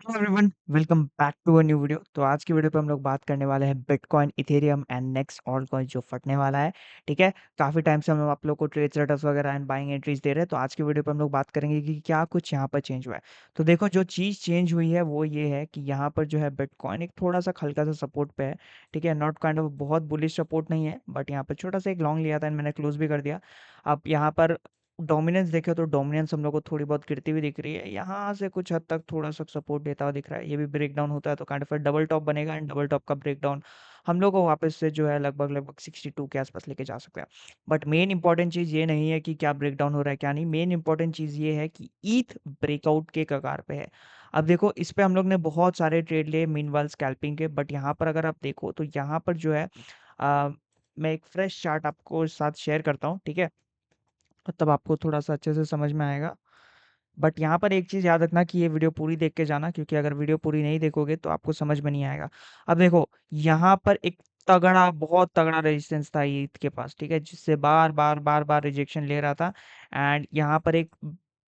Hello everyone, welcome back to a new video. तो आज की वीडियो पे हम लोग बात करने वाले हैं bitcoin, Ethereum and next all coin जो फटने वाला है। ठीक है, काफ़ी टाइम से हम आप लोग को ट्रेड सेटअप्स वगैरह एंड बाइंग एंट्रीज दे रहे हैं। तो आज की वीडियो पे हम लोग बात करेंगे कि क्या कुछ यहाँ पर चेंज हुआ है। तो देखो, जो चीज़ चेंज हुई है वो ये है कि यहाँ पर जो है बिटकॉइन एक थोड़ा सा हल्का सा सपोर्ट पे है। ठीक है, नॉट काइंड ऑफ बहुत बुलिश सपोर्ट नहीं है, बट यहाँ पर छोटा सा एक लॉन्ग लिया था एंड मैंने क्लोज भी कर दिया। अब यहाँ पर डोमिनेंस देखे तो डोमिनेंस हम लोग को थोड़ी बहुत गिरती हुई दिख रही है। यहाँ से कुछ हद तक थोड़ा सा सपोर्ट देता हुआ दिख रहा है। ये भी ब्रेक डाउन होता है तो काइंड ऑफ डबल टॉप बनेगा एंड डबल टॉप का ब्रेक डाउन हम लोग को वापस से जो है लगभग लगभग 62 के आसपास लेके जा सकते हैं। बट मेन इंपॉर्टेंट चीज़ ये नहीं है कि क्या ब्रेक डाउन हो रहा है क्या नहीं। मेन इंपॉर्टेंट चीज़ ये है कि ईथ ब्रेकआउट के कगार पे है। अब देखो, इस पे हम लोग ने बहुत सारे ट्रेड लिए मीनवाइल स्कैल्पिंग के, बट यहाँ पर अगर आप देखो तो यहाँ पर जो है मैं एक फ्रेश चार्ट आपको साथ शेयर करता हूँ। ठीक है, तब आपको थोड़ा-सा अच्छे से समझ में आएगा। बट यहाँ पर एक चीज़ याद रखना कि ये वीडियो पूरी देख के जाना, क्योंकि अगर वीडियो पूरी नहीं देखोगे तो आपको समझ में नहीं आएगा। अब देखो, यहाँ पर एक तगड़ा, बहुत तगड़ा रेजिस्टेंस था ईथ के पास, ठीक है? जिससे बार-बार, बार-बार रिजेक्शन ले रहा था एंड यहाँ पर एक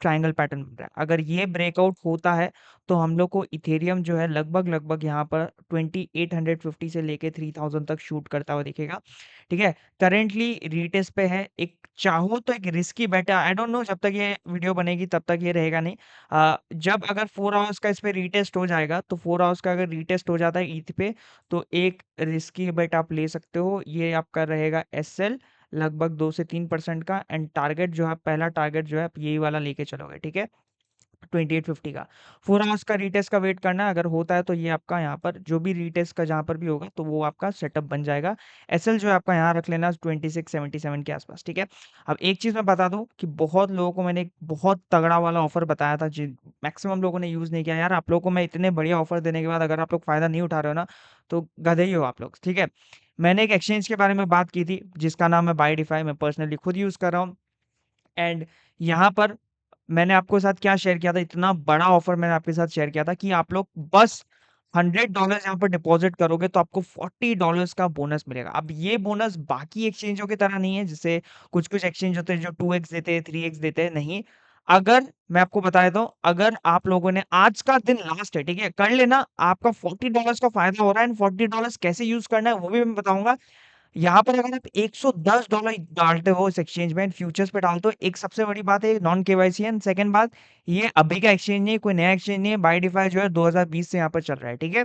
ट्रायंगल पैटर्न बन रहा है। अगर ये ब्रेकआउट होता है, तो हम लोग को इथेरियम जो है लगभग-लगभग यहाँ पर 2850 से लेके 3000 तक शूट करता हुआ दिखेगा। ठीक है? करंटली रीटेस्ट पे है। एक चाहो तो एक रिस्की बेट है। आई डोंट नो, जब तक ये वीडियो बनेगी तब तक ये रहेगा नहीं। जब अगर 4 आवर्स का इस पे रीटेस्ट हो जाएगा, तो 4 आवर्स का अगर रीटेस्ट हो जाता है ईथ पे, तो एक रिस्की बेट आप ले सकते हो। ये आपका रहेगा एसएल लगभग 2 से 3% का एंड टारगेट जो है, पहला टारगेट जो है आप यही वाला लेके चलोगे। ठीक है? 2850 का 4 आवर्स का रीटेस्ट का वेट करना है। अगर होता है तो ये आपका यहाँ पर जो भी रीटेस्ट का जहाँ पर भी होगा तो वो आपका सेटअप बन जाएगा। एसएल जो है आपका यहाँ रख लेना 2677 के आसपास। ठीक है, अब एक चीज़ मैं बता दूं कि बहुत लोगों को मैंने एक बहुत तगड़ा वाला ऑफर बताया था, जिन मैक्सिमम लोगों ने यूज नहीं किया। यार, आप लोगों को मैं इतने बढ़िया ऑफर देने के बाद अगर आप लोग फायदा नहीं उठा रहे हो ना, तो गधे ही हो आप लोग। ठीक है, मैंने एक एक्सचेंज के बारे में बात की थी जिसका नाम है बायडिफाई। मैं पर्सनली खुद यूज कर रहा हूँ एंड यहाँ पर मैंने आपके साथ क्या शेयर किया था, इतना बड़ा ऑफर मैंने आपके साथ शेयर किया था कि आप लोग बस $100 यहाँ पर डिपॉजिट करोगे तो आपको $40 का बोनस मिलेगा। अब ये बोनस बाकी एक्सचेंजों की तरह नहीं है, जैसे कुछ-कुछ एक्सचेंज होते हैं जो 2x देते हैं, 3x देते हैं, नहीं। अगर मैं आपको बता देता हूँ, अगर आप लोगों ने आज का दिन लास्ट है, ठीक है? कर लेना, आपका $40 का फ़ायदा हो रहा है एंड $40 कैसे यूज़ करना है वो भी मैं बताऊँगा। यहाँ पर अगर आप $110 डालते हो इस एक्सचेंज में, फ्यूचर्स पे डालते हो, एक सबसे बड़ी बात है नॉन केवाईसी है एंड सेकंड बात, ये अभी का एक्सचेंज नहीं है, कोई नया एक्सचेंज नहीं है। बायडिफाई जो है 2020 से यहाँ पर चल रहा है। ठीक है,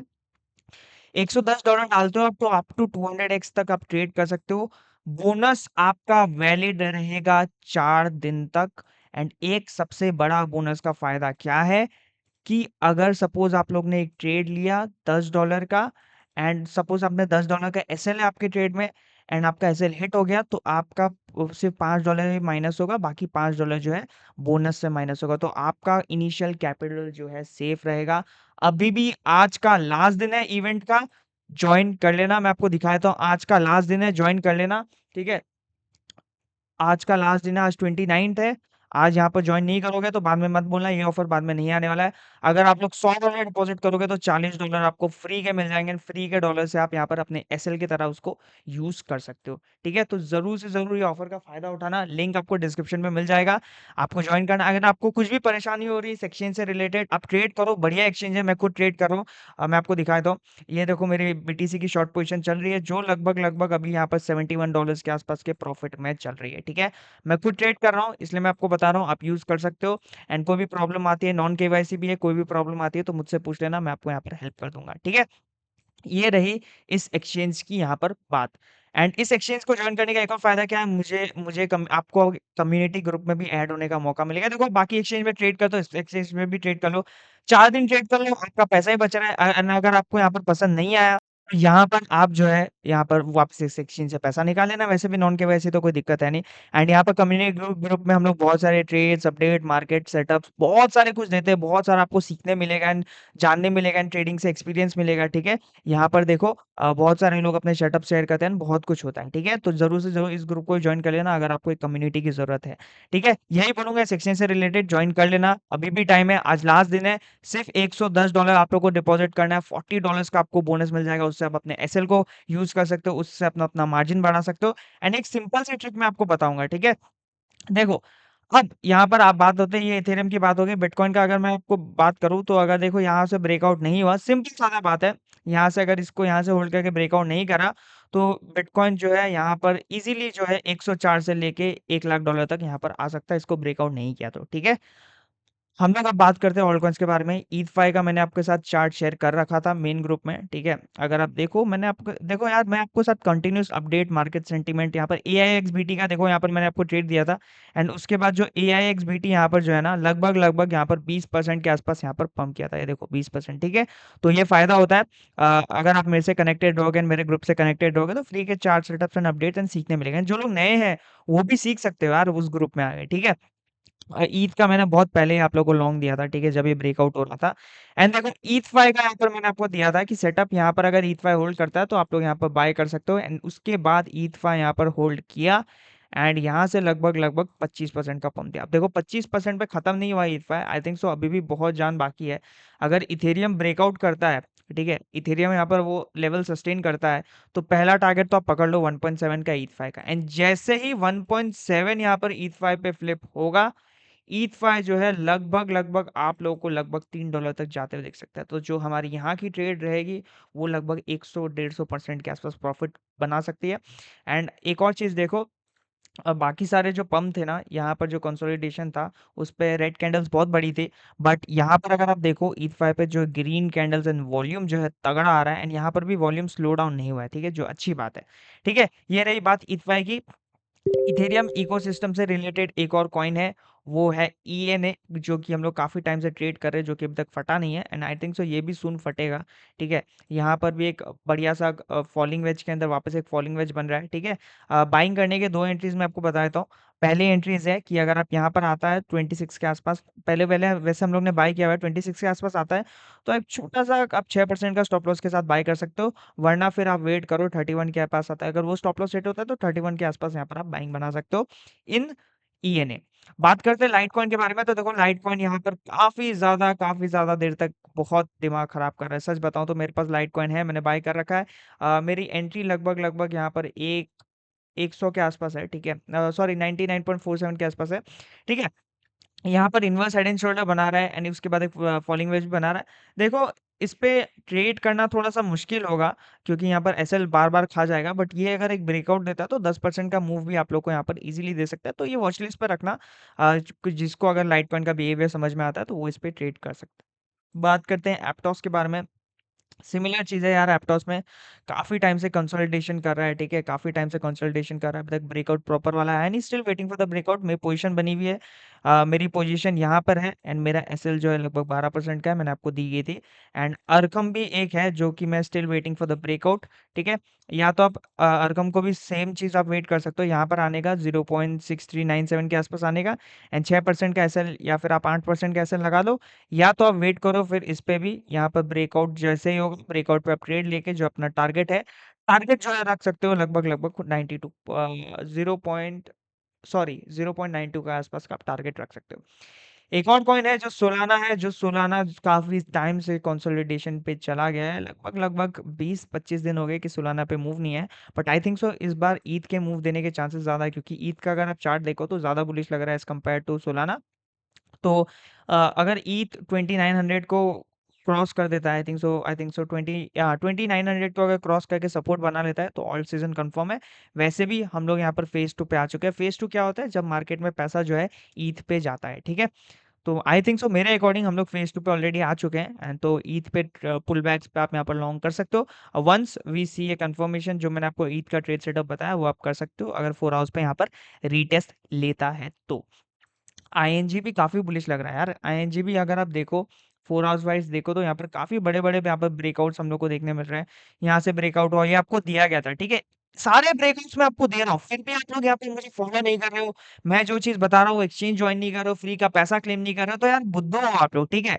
$110 डालते हो आप तो अप टू 200x तक आप ट्रेड कर सकते हो। बोनस आपका वैलिड रहेगा 4 दिन तक एंड एक सबसे बड़ा बोनस का फायदा क्या है कि अगर सपोज आप लोग ने एक ट्रेड लिया $10 का एंड सपोज आपने $10 का एसएल है आपके ट्रेड में एंड आपका एसएल हिट हो गया, तो आपका सिर्फ $5 ही माइनस होगा, बाकी $5 जो है बोनस से माइनस होगा। तो आपका इनिशियल कैपिटल जो है सेफ रहेगा। अभी भी आज का लास्ट दिन है इवेंट का, ज्वाइन कर लेना। मैं आपको दिखाया था, आज का लास्ट दिन है, ज्वाइन कर लेना। ठीक है, आज का लास्ट दिन है, आज 29th है। आज यहाँ पर जॉइन नहीं करोगे तो बाद में मत बोलना ये ऑफर बाद में नहीं आने वाला है। अगर आप लोग $100 डिपॉजिट करोगे तो $40 आपको फ्री के मिल जाएंगे। फ्री के डॉलर से आप यहाँ पर अपने एसएल की तरह उसको यूज कर सकते हो। ठीक है, तो जरूर से जरूर ये ऑफर का फायदा उठाना। लिंक आपको डिस्क्रिप्शन में मिल जाएगा, आपको ज्वाइन करना। अगर आपको कुछ भी परेशानी हो रही है इस एक्सचेंज से रिलेटेड, आप ट्रेड करो, बढ़िया एक्सचेंज है, मैं खुद ट्रेड कर रहा हूँ। मैं आपको दिखाया था, ये देखो मेरी बीटीसी की शॉर्ट पोजीशन चल रही है जो लगभग लगभग अभी यहाँ पर $71 के आसपास के प्रॉफिट में चल रही है। ठीक है, मैं खुद ट्रेड कर रहा हूँ इसलिए मैं आपको बता रहा हूँ, आप यूज कर सकते हो। एंड कोई भी प्रॉब्लम आती है, नॉन केवाईसी भी है, कोई भी प्रॉब्लम आती है तो मुझसे पूछ लेना, मैं आपको यहाँ पर हेल्प कर दूंगा। ठीक है, ये रही इस एक्सचेंज की यहाँ पर बात। एंड इस एक्सचेंज को ज्वाइन करने का एक और फायदा क्या है, मुझे मुझे आपको कम्युनिटी ग्रुप में भी ऐड होने का मौका मिलेगा। देखो, बाकी एक्सचेंज में ट्रेड करते हो, इस एक्सचेंज में भी ट्रेड कर लो, 4 दिन ट्रेड कर लो, आपका पैसा ही बच रहा है। एंड अगर आपको यहाँ पर पसंद नहीं आया तो यहाँ पर आप जो है यहाँ पर वापस इस एक्सचेंज से पैसा निकाल लेना। वैसे भी नॉन केवाईसी तो कोई दिक्कत है नहीं। एंड यहाँ पर कम्युनिटी ग्रुप में हम लोग बहुत सारे ट्रेड्स, अपडेट, मार्केट सेटअप्स बहुत सारे कुछ देते हैं। बहुत सारा आपको सीखने मिलेगा एंड जानने मिलेगा एंड ट्रेडिंग से एक्सपीरियंस मिलेगा। ठीक है, यहाँ पर देखो बहुत सारे लोग अपने सेटअप शेयर करते हैं, बहुत कुछ होता है। ठीक है, तो जरूर से जरूर इस ग्रुप को ज्वाइन कर लेना अगर आपको एक कम्युनिटी की जरूरत है। ठीक है, यही बोलूंगा, सेक्शन से रिलेटेड ज्वाइन कर लेना, अभी भी टाइम है, आज लास्ट दिन है। सिर्फ $110 आप लोग को डिपॉजिट करना है, $40 का आपको बोनस मिल जाएगा, उससे आप अपने एसएल को यूज कर सकते हो, उससे अपना अपना मार्जिन बढ़ा सकते हो। एंड एक सिंपल सी ट्रिक मैं आपको बताऊंगा। ठीक है, देखो, अब यहाँ पर आप बात होते हैं, ये इथेरियम की बात हो गई। बिटकॉइन का अगर मैं आपको बात करूँ तो अगर देखो यहाँ से ब्रेकआउट नहीं हुआ, सिंपल सादा बात है, यहाँ से अगर इसको यहाँ से होल्ड करके ब्रेकआउट नहीं करा, तो बिटकॉइन जो है यहाँ पर इज़िली जो है 104 से लेके $1,00,000 तक यहाँ पर आ सकता है, इसको ब्रेकआउट नहीं किया तो, ठीक है? हम लोग अब बात करते हैं ऑल्ट कॉइन्स के बारे में। ईथफाई का मैंने आपके साथ चार्ट शेयर कर रखा था मेन ग्रुप में, ठीक है? अगर आप देखो, मैंने आपको देखो यार, मैं आपको साथ कंटिन्यूअस अपडेट मार्केट सेंटीमेंट यहाँ पर एआईएक्सबीटी का देखो, यहाँ पर मैंने आपको ट्रेड दिया था एंड उसके बाद जो एआईएक्सबीटी यहाँ पर जो है ना, लगभग यहाँ पर 20% के आसपास यहाँ पर पंप किया था। ये देखो 20%, ठीक है? तो ये फायदा होता है अगर आप मेरे से कनेक्टेड रहोगे एंड मेरे ग्रुप से कनेक्टेड रहोगे, तो फ्री के chart setups and updates and सीखने मिलेंगे। जो लोग नए हैं, वो भी सीख सकते हो यार उस ग्रुप में आके, ठीक है? ईथ का मैंने बहुत पहले ही आप लोगों को लॉन्ग दिया था, ठीक है? जब ये ब्रेकआउट हो रहा था एंड देखो ईथ-फाई का यहाँ पर मैंने आपको दिया था कि सेटअप यहाँ पर अगर ईथ-फाई होल्ड करता है तो आप लोग यहाँ पर बाय कर सकते हो एंड उसके बाद ईथ-फाई यहाँ पर होल्ड किया एंड यहाँ से लगभग 25% का पंप दिया। अब देखो 25% पे खत्म नहीं हुआ ईथ-फाई, आई थिंक सो अभी भी बहुत जान बाकी है। अगर इथेरियम ब्रेकआउट करता है, ठीक है? इथेरियम यहाँ पर वो लेवल सस्टेन करता है, तो पहला टारगेट तो आप पकड़ लो 1.7 का ईथ-फाई का एंड जैसे ही 1.7 यहाँ पर ईथ-फाई पे फ्लिप होगा, ईथफाई जो है लगभग आप लोगों को लगभग $3 तक जाते हुए दिख सकता है। तो जो हमारी यहाँ की ट्रेड रहेगी, वो लगभग 100-150% के आसपास प्रॉफिट बना सकती है। एंड एक और चीज़ देखो, बाकी सारे जो पंप थे ना, यहाँ पर जो कंसोलिडेशन था, उस पे रेड कैंडल्स बहुत बड़ी थी। बट यहाँ पर अगर आप देखो ईथफाई पे जो ग्रीन कैंडल्स एंड वॉल्यूम जो है तगड़ा आ रहा है एंड यहाँ पर भी वॉल्यूम स्लो डाउन नहीं हुआ है, ठीक है? जो अच्छी बात है, ठीक है? ये रही बात ईथफाई की। इथेरियम इकोसिस्टम से रिलेटेड एक और कॉइन है, वो है ईएनए, जो कि हम लोग काफ़ी टाइम से ट्रेड कर रहे हैं, जो कि अभी तक फटा नहीं है एंड आई थिंक सो ये भी सून फटेगा, ठीक है? यहाँ पर भी एक बढ़िया सा फॉलिंग वेज के अंदर वापस एक फॉलिंग वेज बन रहा है, ठीक है? बाइंग करने के 2 एंट्रीज़ मैं आपको बता देता हूँ। पहली एंट्रीज़ है कि अगर आप यहाँ पर आता है 26 के आसपास, पहले पहले वैसे हम लोग ने बाय किया हुआ है, 26 के आसपास आता है, तो एक छोटा-सा आप 6% का स्टॉप लॉस के साथ बाय कर सकते हो, वरना फिर आप वेट करो 31 के पास आता है। अगर वो स्टॉप लॉस हिट होता है तो 31 के आसपास यहाँ पर आप बाइंग बना सकते हो इन ईएनए। बात करते हैं लाइटकॉइन के बारे में, तो देखो लाइटकॉइन यहाँ पर काफ़ी ज़्यादा देर तक बहुत दिमाग खराब कर रहा है। सच बताऊँ तो मेरे पास लाइटकॉइन है, मैंने बाय कर रखा है। मेरी एंट्री लगभग यहाँ पर 100 के आसपास है, ठीक है? सॉरी 99.47 के आसपास है, ठीक है? यहाँ पर इन्वर्स हेड एंड शोल्डर बना रहा है एंड उसके बाद एक फॉलिंग वेज भी बना रहा है। देखो, इस पे ट्रेड करना थोड़ा-सा मुश्किल होगा क्योंकि यहाँ पर एसएल बार-बार खा जाएगा, बट ये अगर एक ब्रेकआउट देता है तो 10% का मूव भी आप लोग को यहाँ पर ईज़िली दे सकता है। तो ये वॉच लिस्ट पे रखना, जिसको अगर लाइटकॉइन का बिहेवियर समझ में आता है तो वो इस पे ट्रेड कर सकता है। बात करते हैं एप्टॉस के बारे में। सिमिलर चीज़ है यार, एप्टॉस में काफ़ी टाइम से कंसोलिडेशन कर रहा है, ठीक है? काफ़ी टाइम से कंसोलिडेशन कर रहा है, अभी तक ब्रेकआउट प्रॉपर वाला आया नहीं, still waiting for the breakout. मेरी पोजीशन बनी हुई है, मेरी पोजीशन यहाँ पर है एंड मेरा एसएल जो है लगभग 12% का है, मैंने आपको दी गई थी एंड अरकम भी एक है जो कि मैं still waiting for the breakout, ठीक है? या तो आप अरकम को भी सेम चीज़ आप वेट कर सकते हो, यहाँ पर आने का 0.6397 के आसपास आने का एंड 6% का एसएल या फिर आप 8% का एसएल लगा लो, या तो आप वेट करो फिर इस पे भी, यहाँ पर ब्रेकआउट जैसे ही होगा, ब्रेकआउट पे आप ट्रेड लेके जो अपना टारगेट जो है रख सकते हो लगभग 92 0 पॉइंट सॉरी 0.92 के आसपास का आप टारगेट रख सकते हो। एक और कॉइन है जो सोलाना है, जो सोलाना काफ़ी टाइम से कंसोलिडेशन पे चला गया है, लगभग 20-25 दिन हो गए कि सोलाना पे मूव नहीं है, बट आई थिंक सो इस बार ईद के मूव देने के चांसेस ज़्यादा है क्योंकि ईद का अगर आप चार्ट देखो तो ज़्यादा बुलिश लग रहा है एज़ कम्पेयर टू सोलाना। तो अगर ईथ 2900 को क्रॉस कर देता है, आई थिंक सो 2900 को अगर क्रॉस करके सपोर्ट बना लेता है तो ऑल सीजन कंफर्म है। वैसे भी हम लोग यहाँ पर फेज 2 पे आ चुके हैं। फेज 2 क्या होता है? जब मार्केट में पैसा जो है ईथ पे जाता है, ठीक है? तो आई थिंक सो मेरे अकॉर्डिंग हम लोग फेज 2 पे ऑलरेडी आ चुके हैं एंड तो ईथ पे पुल बैक्स पे आप यहाँ पर लॉन्ग कर सकते हो। Once we see a confirmation, जो मैंने आपको ईथ का ट्रेड सेटअप बताया वो आप कर सकते हो अगर 4 आवर्स पे यहाँ पर रीटेस्ट लेता है तो। आईएनजी भी काफ़ी बुलिश लग रहा है यार। आईएनजी भी अगर आप देखो 4 आवर्स वाइज़ देखो तो यहाँ पर काफ़ी बड़े-बड़े यहाँ पर ब्रेकआउट्स हम लोग को देखने मिल रहे हैं। यहाँ से ब्रेकआउट हुआ, ये आपको दिया गया था, ठीक है? सारे ब्रेकआउट्स मैं आपको दे रहा हूँ, फिर भी आप लोग यहाँ पे मुझे फॉलो नहीं कर रहे हो। मैं जो चीज़ बता रहा हूँ, एक्सचेंज जॉइन नहीं कर रहे हो, फ्री का पैसा क्लेम नहीं कर रहे हो, तो यार बुद्धू हो आप लोग, ठीक है?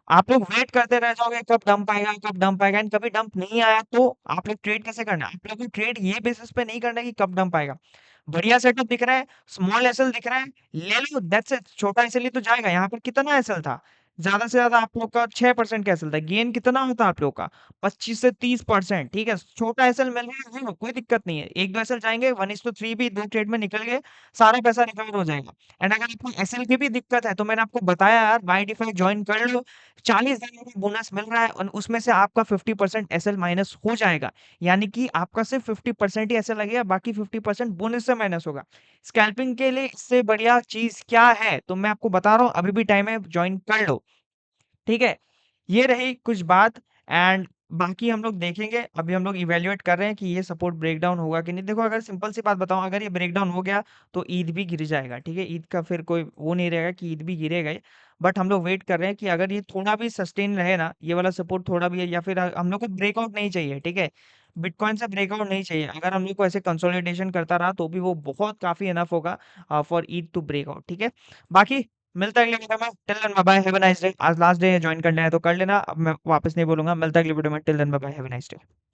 आप लोग वेट करते रह जाओगे कब डंप आएगा एंड कभी डंप नहीं आया तो आप लोग ट्रेड कैसे करना है? आप लोगों को ट्रेड ये बेसिस पे नहीं करना है कि कब डंप आएगा। बढ़िया सेटअप दिख रहा है, स्मॉल एसएल दिख रहा है, ले लो दैट्स इट। छोटा एसएल ही तो जाएगा, यहाँ पर कितना एसएल था? ज़्यादा से ज़्यादा आप लोग का 6% का एसएल था। गेन कितना होता है आप लोग का? 25 से 30%, ठीक है? छोटा एसएल मिल रहा है, कोई दिक्कत नहीं है। 1-2 एसएल जाएँगे, 1:3 भी 2 ट्रेड में निकल गए, सारा पैसा रिकवर हो जाएगा। एंड अगर आपको एसएल की भी दिक्कत है, तो मैंने आपको बताया यार, बाय डिफ़ॉल्ट जॉइन कर लो। 40 दिन का बोनस मिल रहा है और उसमें से आपका 50% एसएल माइनस हो जाएगा। यानी कि आपका सिर्फ 50% ही एसएल लगेगा, बाकी 50% बोनस से माइनस होगा। स्कैल्पिंग के लिए इससे बढ़िया चीज़ क्या है? तो मैं आपको बता रहा हूँ, अभी भी टाइम है, जॉइन कर लो। ठीक है? ये रही कुछ बात एंड बाकी हम लोग देखेंगे, अभी हम लोग इवैल्यूएट कर रहे हैं कि ये सपोर्ट ब्रेकडाउन होगा कि नहीं। देखो अगर सिंपल सी बात बताऊँ, अगर ये ब्रेकडाउन हो गया तो ईद भी गिर जाएगा, ठीक है? ईद का फिर कोई वो नहीं रहेगा कि ईद भी गिरेगा ही। बट हम लोग वेट कर रहे हैं कि अगर ये थोड़ा भी सस्टेन रहे ना, ये वाला सपोर्ट थोड़ा भी है या फिर हम लोग को ब्रेकआउट नहीं चाहिए, ठीक है? बिटकॉइन से ब्रेकआउट नहीं चाहिए। अगर हम लोग को ऐसे कंसोलिडेशन करता रहा तो भी वो बहुत काफ़ी इनफ होगा फॉर ईद टू ब्रेकआउट, ठीक है? बाकी मिलता है अगले वीडियो में। Till then bye bye, have a nice day. आज लास्ट डे है, जॉइन करना है तो कर लेना। अब मैं वापस नहीं बोलूँगा। मिलता है अगले वीडियो में। Till then bye bye, have a nice day.